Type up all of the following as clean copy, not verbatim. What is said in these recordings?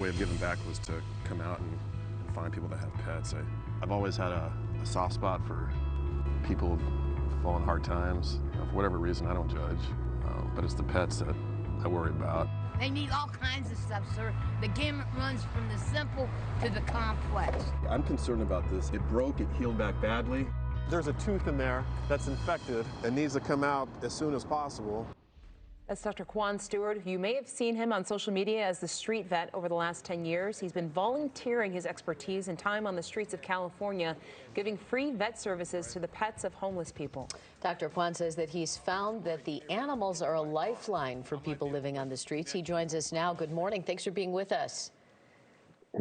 way of giving back was to come out and find people that have pets. I've always had a soft spot for people falling hard times. You know, for whatever reason, I don't judge, but it's the pets that I worry about. They need all kinds of stuff, sir. The gamut runs from the simple to the complex. I'm concerned about this. It broke, it healed back badly. There's a tooth in there that's infected. It needs to come out as soon as possible. That's Dr. Quan Stewart. You may have seen him on social media as the street vet over the last 10 years. He's been volunteering his expertise and time on the streets of California, giving free vet services to the pets of homeless people. Dr. Quan says that he's found that the animals are a lifeline for people living on the streets. He joins us now. Good morning. Thanks for being with us.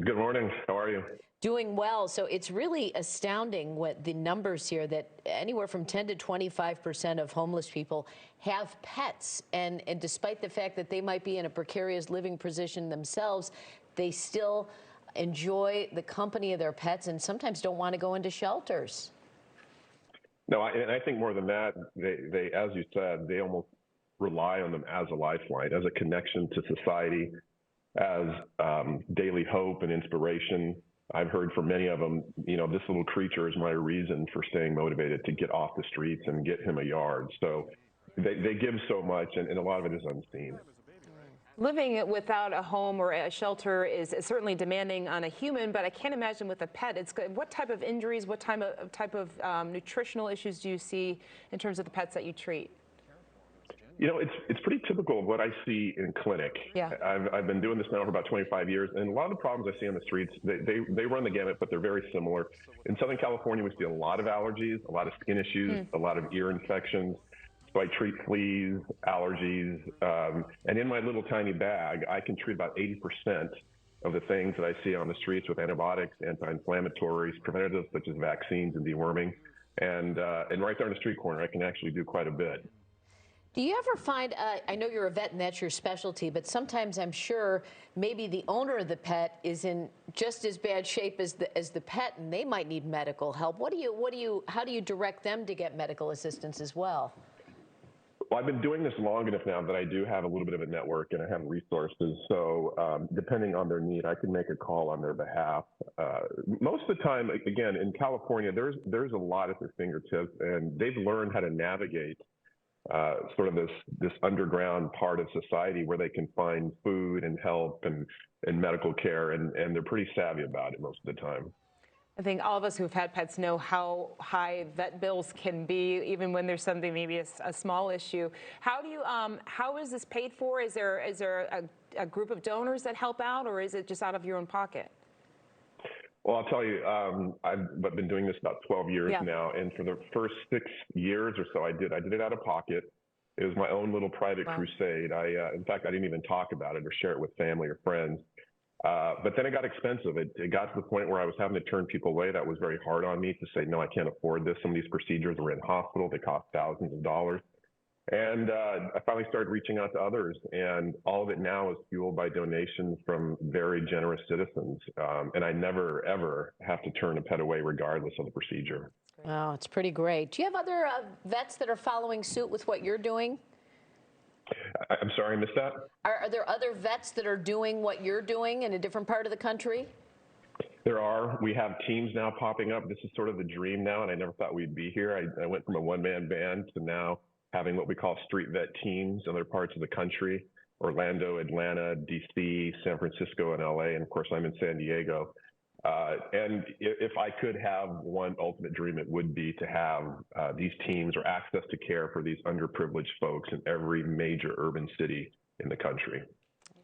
Good morning. How are you? Doing well. So it's really astounding what the numbers here, that anywhere from 10 to 25% of homeless people have pets. And despite the fact that they might be in a precarious living position themselves, they still enjoy the company of their pets and sometimes don't want to go into shelters. No, and I think more than that, they, as you said, they almost rely on them as a lifeline, as a connection to society, as daily hope and inspiration. I've heard from many of them, you know, this little creature is my reason for staying motivated to get off the streets and get him a yard. So they give so much, and a lot of it is unseen. Living without a home or a shelter is certainly demanding on a human, but I can't imagine with a pet. What type of injuries, what type of nutritional issues do you see in terms of the pets that you treat? You know, it's pretty typical of what I see in clinic. Yeah. I've been doing this now for about 25 years, and a lot of the problems I see on the streets, they run the gamut, but they're very similar. In Southern California, we see a lot of allergies, a lot of skin issues, a lot of ear infections. So I treat fleas, allergies, and in my little tiny bag, I can treat about 80% of the things that I see on the streets with antibiotics, anti-inflammatories, preventatives such as vaccines and deworming. And right there on the street corner, I can actually do quite a bit. Do you ever find, I know you're a vet and that's your specialty, but sometimes I'm sure maybe the owner of the pet is in just as bad shape as the pet, and they might need medical help. How do you direct them to get medical assistance as well? Well, I've been doing this long enough now that I do have a little bit of a network and I have resources. So depending on their need, I can make a call on their behalf. Most of the time, again, in California, there's a lot at their fingertips, and they've learned how to navigate sort of this underground part of society where they can find food and help and medical care, and they're pretty savvy about it most of the time. I think all of us who've had pets know how high vet bills can be, even when there's something, maybe a small issue. How is this paid for? Is there a group of donors that help out, or is it just out of your own pocket? Well, I'll tell you, I've been doing this about 12 years now, and for the first 6 years or so, I did it out of pocket. It was my own little private crusade. In fact, I didn't even talk about it or share it with family or friends. But then it got expensive. It got to the point where I was having to turn people away. That was very hard on me to say, no, I can't afford this. Some of these procedures were in hospital. They cost thousands of dollars. And I finally started reaching out to others, and all of it now is fueled by donations from very generous citizens. And I never, ever have to turn a pet away regardless of the procedure. Wow, it's pretty great. Do you have other vets that are following suit with what you're doing? I'm sorry, I missed that? Are there other vets that are doing what you're doing in a different part of the country? There are. We have teams now popping up. This is sort of the dream now, and I never thought we'd be here. I went from a one-man band to now having what we call street vet teams in other parts of the country: Orlando, Atlanta, DC, San Francisco, and LA. And of course, I'm in San Diego. And if I could have one ultimate dream, it would be to have these teams or access to care for these underprivileged folks in every major urban city in the country.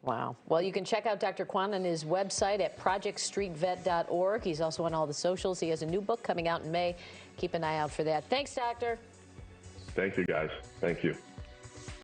Wow. Well, you can check out Dr. Quan on his website at projectstreetvet.org. He's also on all the socials. He has a new book coming out in May. Keep an eye out for that. Thanks, Doctor. Thank you, guys. Thank you.